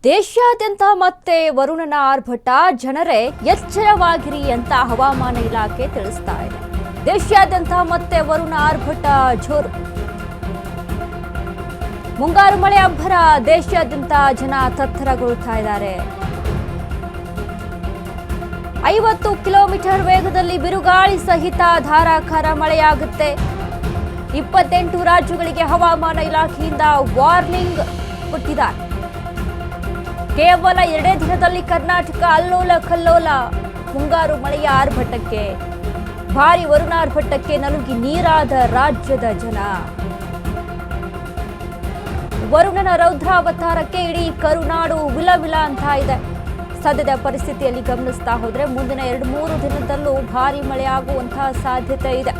ದೇಶಾದ್ಯಂತ ಮತ್ತೆ ವರುಣನ ಆರ್ಭಟ, ಜನರೇ ಎಚ್ಚರವಾಗಿರಿ ಅಂತ ಹವಾಮಾನ ಇಲಾಖೆ ತಿಳಿಸ್ತಾ ಇದೆ. ದೇಶಾದ್ಯಂತ ಮತ್ತೆ ವರುಣ ಆರ್ಭಟ ಜೋರು. ಮುಂಗಾರು ಮಳೆ ಅಬ್ಬರ, ದೇಶಾದ್ಯಂತ ಜನ ತತ್ತರಗೊಳ್ತಾ ಇದ್ದಾರೆ. 50 ಕಿಲೋಮೀಟರ್ ವೇಗದಲ್ಲಿ ಬಿರುಗಾಳಿ ಸಹಿತ ಧಾರಾಕಾರ ಮಳೆಯಾಗುತ್ತೆ. 28 ರಾಜ್ಯಗಳಿಗೆ ಹವಾಮಾನ ಇಲಾಖೆಯಿಂದ ವಾರ್ನಿಂಗ್ ಕೊಟ್ಟಿದ್ದಾರೆ. ಕೇವಲ 2 ದಿನದಲ್ಲಿ ಕರ್ನಾಟಕ ಅಲ್ಲೋಲ ಕಲ್ಲೋಲ. ಮುಂಗಾರು ಮಳೆಯ ಆರ್ಭಟಕ್ಕೆ, ಭಾರಿ ವರುಣಾರ್ಭಟಕ್ಕೆ ನಲುಗಿ ನೀರಾದ ರಾಜ್ಯದ ಜನ. ವರುಣನ ರೌದ್ರಾವತಾರಕ್ಕೆ ಇಡೀ ಕರುನಾಡು ವಿಲವಿಲ ಅಂತ ಇದೆ. ಸದ್ಯದ ಪರಿಸ್ಥಿತಿಯಲ್ಲಿ ಗಮನಿಸ್ತಾ ಹೋದ್ರೆ ಮುಂದಿನ 2-3 ದಿನದಲ್ಲೂ ಭಾರಿ ಮಳೆ ಆಗುವಂತಹ ಸಾಧ್ಯತೆ ಇದೆ.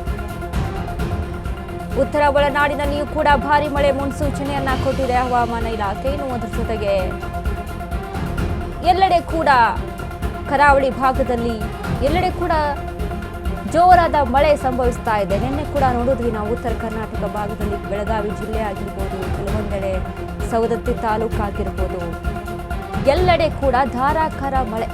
ಉತ್ತರ ಒಳನಾಡಿನಲ್ಲಿಯೂ ಕೂಡ ಭಾರಿ ಮಳೆ ಮುನ್ಸೂಚನೆಯನ್ನ ಕೊಟ್ಟಿದೆ ಹವಾಮಾನ ಇಲಾಖೆ. ಇನ್ನು ಅದರ ಜೊತೆಗೆ ಎಲ್ಲೆಡೆ ಕೂಡ ಕರಾವಳಿ ಭಾಗದಲ್ಲಿ ಎಲ್ಲೆಡೆ ಕೂಡ ಜೋರಾದ ಮಳೆ ಸಂಭವಿಸ್ತಾ ಇದೆ. ನಿನ್ನೆ ಕೂಡ ನೋಡಿದ್ವಿ ನಾವು ಉತ್ತರ ಕರ್ನಾಟಕ ಭಾಗದಲ್ಲಿ ಬೆಳಗಾವಿ ಜಿಲ್ಲೆ ಆಗಿರ್ಬೋದು, ಕೆಲವೊಂದೆಡೆ ಸವದತ್ತಿ ತಾಲೂಕು ಆಗಿರ್ಬೋದು, ಎಲ್ಲೆಡೆ ಕೂಡ ಧಾರಾಕಾರ ಮಳೆ.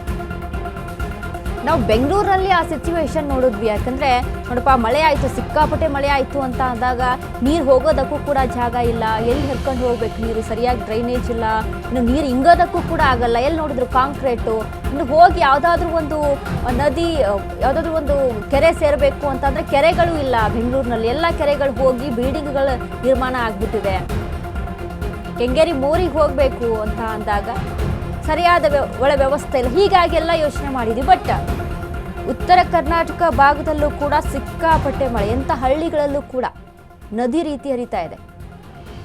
ನಾವು ಬೆಂಗಳೂರಲ್ಲಿ ಆ ಸಿಚುವೇಶನ್ ನೋಡಿದ್ವಿ. ಯಾಕಂದ್ರೆ ನೋಡಪ್ಪ, ಮಳೆ ಆಯ್ತು, ಸಿಕ್ಕಾಪಟ್ಟೆ ಮಳೆ ಆಯ್ತು ಅಂತ ಅಂದಾಗ ನೀರು ಹೋಗೋದಕ್ಕೂ ಕೂಡ ಜಾಗ ಇಲ್ಲ. ಎಲ್ಲಿ ಹರ್ಕೊಂಡು ಹೋಗ್ಬೇಕು ನೀರು, ಸರಿಯಾಗಿ ಡ್ರೈನೇಜ್ ಇಲ್ಲ, ಇನ್ನು ನೀರು ಇಂಗೋದಕ್ಕೂ ಕೂಡ ಆಗಲ್ಲ. ಎಲ್ಲಿ ನೋಡಿದ್ರು ಕಾಂಕ್ರೀಟು. ಇನ್ನು ಹೋಗಿ ಯಾವುದಾದ್ರೂ ಒಂದು ನದಿ, ಯಾವುದಾದ್ರೂ ಒಂದು ಕೆರೆ ಸೇರಬೇಕು ಅಂತಂದ್ರೆ ಕೆರೆಗಳು ಇಲ್ಲ ಬೆಂಗಳೂರಿನಲ್ಲಿ. ಎಲ್ಲ ಕೆರೆಗಳು ಹೋಗಿ ಬಿಲ್ಡಿಂಗ್ಗಳ ನಿರ್ಮಾಣ ಆಗ್ಬಿಟ್ಟಿದೆ. ಕೆಂಗೇರಿ ಮೋರಿಗೆ ಹೋಗಬೇಕು ಅಂತ ಅಂದಾಗ ಸರಿಯಾದ ಒಳ ವ್ಯವಸ್ಥೆ ಇಲ್ಲ. ಹೀಗಾಗಿ ಎಲ್ಲ ಯೋಚನೆ ಮಾಡಿದ್ವಿ. ಬಟ್ ಉತ್ತರ ಕರ್ನಾಟಕ ಭಾಗದಲ್ಲೂ ಕೂಡ ಸಿಕ್ಕಾಪಟ್ಟೆ ಮಳೆ. ಎಂಥ ಹಳ್ಳಿಗಳಲ್ಲೂ ಕೂಡ ನದಿ ರೀತಿ ಹರಿತಾ ಇದೆ.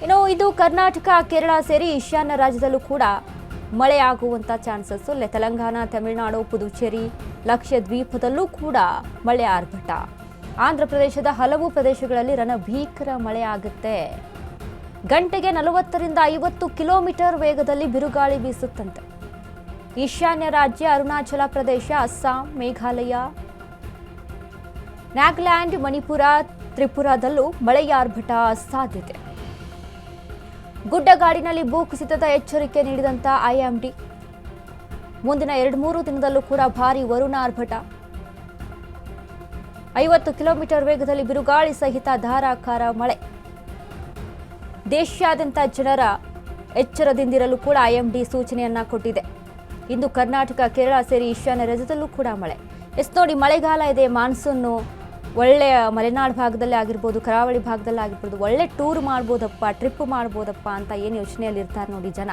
ಇನ್ನು ಇದು ಕರ್ನಾಟಕ, ಕೇರಳ ಸೇರಿ ಈಶಾನ್ಯ ರಾಜ್ಯದಲ್ಲೂ ಕೂಡ ಮಳೆ ಆಗುವಂಥ ಚಾನ್ಸಸ್. ತೆಲಂಗಾಣ, ತಮಿಳುನಾಡು, ಪುದುಚೇರಿ, ಲಕ್ಷದ್ವೀಪದಲ್ಲೂ ಕೂಡ ಮಳೆ ಆರ್ಭಟ. ಆಂಧ್ರ ಪ್ರದೇಶದ ಹಲವು ಪ್ರದೇಶಗಳಲ್ಲಿ ರಣಭೀಕರ ಮಳೆ ಆಗುತ್ತೆ. ಗಂಟೆಗೆ 40ರಿಂದ 50 ಕಿಲೋಮೀಟರ್ ವೇಗದಲ್ಲಿ ಬಿರುಗಾಳಿ ಬೀಸುತ್ತಂತೆ. ಈಶಾನ್ಯ ರಾಜ್ಯ ಅರುಣಾಚಲ ಪ್ರದೇಶ, ಅಸ್ಸಾಂ, ಮೇಘಾಲಯ, ನಾಗಾಲ್ಯಾಂಡ್, ಮಣಿಪುರ, ತ್ರಿಪುರಾದಲ್ಲೂ ಮಳೆಯ ಆರ್ಭಟ ಸಾಧ್ಯತೆ. ಗುಡ್ಡಗಾಡಿನಲ್ಲಿ ಭೂಕುಸಿತದ ಎಚ್ಚರಿಕೆ ನೀಡಿದಂತ IMD, ಮುಂದಿನ 2-3 ದಿನದಲ್ಲೂ ಕೂಡ ಭಾರಿ ವರುಣ ಆರ್ಭಟ. 50 ಕಿಲೋಮೀಟರ್ ವೇಗದಲ್ಲಿ ಬಿರುಗಾಳಿ ಸಹಿತ ಧಾರಾಕಾರ ಮಳೆ. ದೇಶಾದ್ಯಂತ ಜನರ ಎಚ್ಚರದಿಂದಿರಲು ಕೂಡ IMD ಸೂಚನೆಯನ್ನ ಕೊಟ್ಟಿದೆ. ಇಂದು ಕರ್ನಾಟಕ, ಕೇರಳ ಸೇರಿ ಈಶಾನ್ಯ ರಾಜ್ಯದಲ್ಲೂ ಕೂಡ ಮಳೆ. ನೋಡಿ, ಮಳೆಗಾಲ ಇದೆ, ಮಾನ್ಸೂನು ಒಳ್ಳೆಯ ಮಲೆನಾಡು ಭಾಗದಲ್ಲೇ ಆಗಿರ್ಬೋದು, ಕರಾವಳಿ ಭಾಗದಲ್ಲೇ ಆಗಿರ್ಬೋದು, ಒಳ್ಳೆ ಟೂರ್ ಮಾಡ್ಬೋದಪ್ಪ, ಟ್ರಿಪ್ ಮಾಡ್ಬೋದಪ್ಪ ಅಂತ ಏನು ಯೋಚನೆಯಲ್ಲಿ ಇರ್ತಾರೆ ನೋಡಿ ಜನ.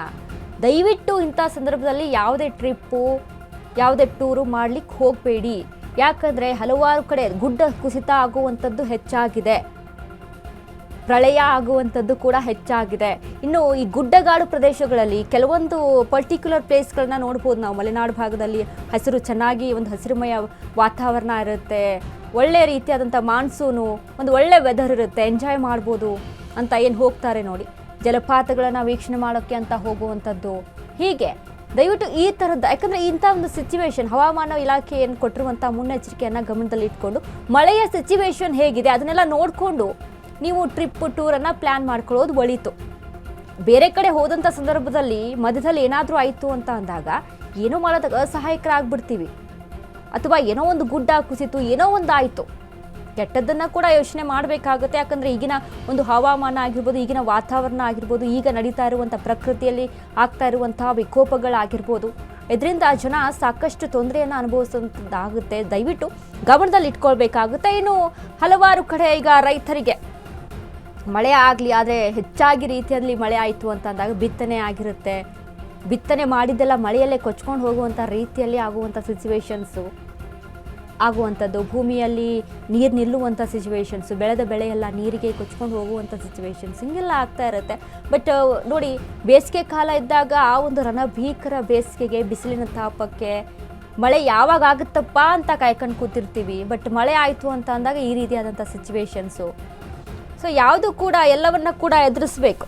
ದಯವಿಟ್ಟು ಇಂಥ ಸಂದರ್ಭದಲ್ಲಿ ಯಾವುದೇ ಟ್ರಿಪ್ಪು, ಯಾವುದೇ ಟೂರು ಮಾಡ್ಲಿಕ್ಕೆ ಹೋಗಬೇಡಿ. ಯಾಕಂದರೆ ಹಲವಾರು ಕಡೆ ಗುಡ್ಡ ಕುಸಿತ ಆಗುವಂಥದ್ದು ಹೆಚ್ಚಾಗಿದೆ, ಪ್ರಳಯ ಆಗುವಂಥದ್ದು ಕೂಡ ಹೆಚ್ಚಾಗಿದೆ. ಇನ್ನು ಈ ಗುಡ್ಡಗಾಡು ಪ್ರದೇಶಗಳಲ್ಲಿ ಕೆಲವೊಂದು ಪರ್ಟಿಕ್ಯುಲರ್ ಪ್ಲೇಸ್ಗಳನ್ನ ನೋಡ್ಬೋದು ನಾವು. ಮಲೆನಾಡು ಭಾಗದಲ್ಲಿ ಹಸಿರು, ಚೆನ್ನಾಗಿ ಒಂದು ಹಸಿರುಮಯ ವಾತಾವರಣ ಇರುತ್ತೆ, ಒಳ್ಳೆಯ ರೀತಿಯಾದಂಥ ಮಾನ್ಸೂನು, ಒಂದು ಒಳ್ಳೆ ವೆದರ್ ಇರುತ್ತೆ, ಎಂಜಾಯ್ ಮಾಡ್ಬೋದು ಅಂತ ಏನು ಹೋಗ್ತಾರೆ ನೋಡಿ, ಜಲಪಾತಗಳನ್ನು ವೀಕ್ಷಣೆ ಮಾಡೋಕ್ಕೆ ಅಂತ ಹೋಗುವಂಥದ್ದು. ಹೀಗೆ ದಯವಿಟ್ಟು ಈ ಥರದ್ದು, ಯಾಕಂದರೆ ಇಂಥ ಒಂದು ಸಿಚುವೇಶನ್ ಹವಾಮಾನ ಇಲಾಖೆ ಏನು ಕೊಟ್ಟಿರುವಂಥ ಮುನ್ನೆಚ್ಚರಿಕೆಯನ್ನು ಗಮನದಲ್ಲಿ ಇಟ್ಕೊಂಡು ಮಳೆಯ ಸಿಚುವೇಶನ್ ಹೇಗಿದೆ ಅದನ್ನೆಲ್ಲ ನೋಡಿಕೊಂಡು ನೀವು ಟ್ರಿಪ್, ಟೂರನ್ನು ಪ್ಲ್ಯಾನ್ ಮಾಡ್ಕೊಳ್ಳೋದು ಒಳಿತು. ಬೇರೆ ಕಡೆ ಹೋದಂಥ ಸಂದರ್ಭದಲ್ಲಿ ಮಧ್ಯದಲ್ಲಿ ಏನಾದರೂ ಆಯಿತು ಅಂತ ಅಂದಾಗ ಏನೋ ಮಾಡೋದಕ್ಕೆ ಅಸಹಾಯಕರಾಗ್ಬಿಡ್ತೀವಿ. ಅಥವಾ ಏನೋ ಒಂದು ಗುಡ್ಡ ಕುಸಿತು, ಏನೋ ಒಂದು ಆಯಿತು, ಕೆಟ್ಟದ್ದನ್ನು ಕೂಡ ಯೋಚನೆ ಮಾಡಬೇಕಾಗುತ್ತೆ. ಯಾಕಂದರೆ ಈಗಿನ ಒಂದು ಹವಾಮಾನ ಆಗಿರ್ಬೋದು, ಈಗಿನ ವಾತಾವರಣ ಆಗಿರ್ಬೋದು, ಈಗ ನಡೀತಾ ಇರುವಂಥ ಪ್ರಕೃತಿಯಲ್ಲಿ ಆಗ್ತಾ ಇರುವಂಥ ವಿಕೋಪಗಳಾಗಿರ್ಬೋದು, ಇದರಿಂದ ಜನ ಸಾಕಷ್ಟು ತೊಂದರೆಯನ್ನು ಅನುಭವಿಸುವಂಥದ್ದಾಗುತ್ತೆ. ದಯವಿಟ್ಟು ಗಮನದಲ್ಲಿ ಇಟ್ಕೊಳ್ಬೇಕಾಗುತ್ತೆ. ಇನ್ನು ಹಲವಾರು ಕಡೆ ಈಗ ರೈತರಿಗೆ ಮಳೆ ಆಗಲಿ, ಆದರೆ ಹೆಚ್ಚಾಗಿ ರೀತಿಯಲ್ಲಿ ಮಳೆ ಆಯಿತು ಅಂತ ಅಂದಾಗ ಬಿತ್ತನೆ ಆಗಿರುತ್ತೆ. ಬಿತ್ತನೆ ಮಾಡಿದ್ದೆಲ್ಲ ಮಳೆಯಲ್ಲೇ ಕೊಚ್ಕೊಂಡು ಹೋಗುವಂಥ ರೀತಿಯಲ್ಲಿ ಆಗುವಂಥ ಸಿಚುವೇಶನ್ಸು ಆಗುವಂಥದ್ದು, ಭೂಮಿಯಲ್ಲಿ ನೀರು ನಿಲ್ಲುವಂಥ ಸಿಚುವೇಶನ್ಸು, ಬೆಳೆದ ಬೆಳೆಯೆಲ್ಲ ನೀರಿಗೆ ಕೊಚ್ಕೊಂಡು ಹೋಗುವಂಥ ಸಿಚುವೇಶನ್ಸ್, ಹಿಂಗೆಲ್ಲ ಆಗ್ತಾ ಇರುತ್ತೆ. ಬಟ್ ನೋಡಿ, ಬೇಸಿಗೆ ಕಾಲ ಇದ್ದಾಗ ಆ ಒಂದು ರಣಭೀಕರ ಬೇಸಿಗೆಗೆ, ಬಿಸಿಲಿನ ತಾಪಕ್ಕೆ ಮಳೆ ಯಾವಾಗ ಆಗುತ್ತಪ್ಪ ಅಂತ ಕಾಯ್ಕೊಂಡು ಕೂತಿರ್ತೀವಿ. ಬಟ್ ಮಳೆ ಆಯಿತು ಅಂತ ಅಂದಾಗ ಈ ರೀತಿಯಾದಂಥ ಸಿಚುವೇಶನ್ಸು. ಸೊ ಯಾವುದು ಕೂಡ ಎಲ್ಲವನ್ನ ಕೂಡ ಎದುರಿಸಬೇಕು.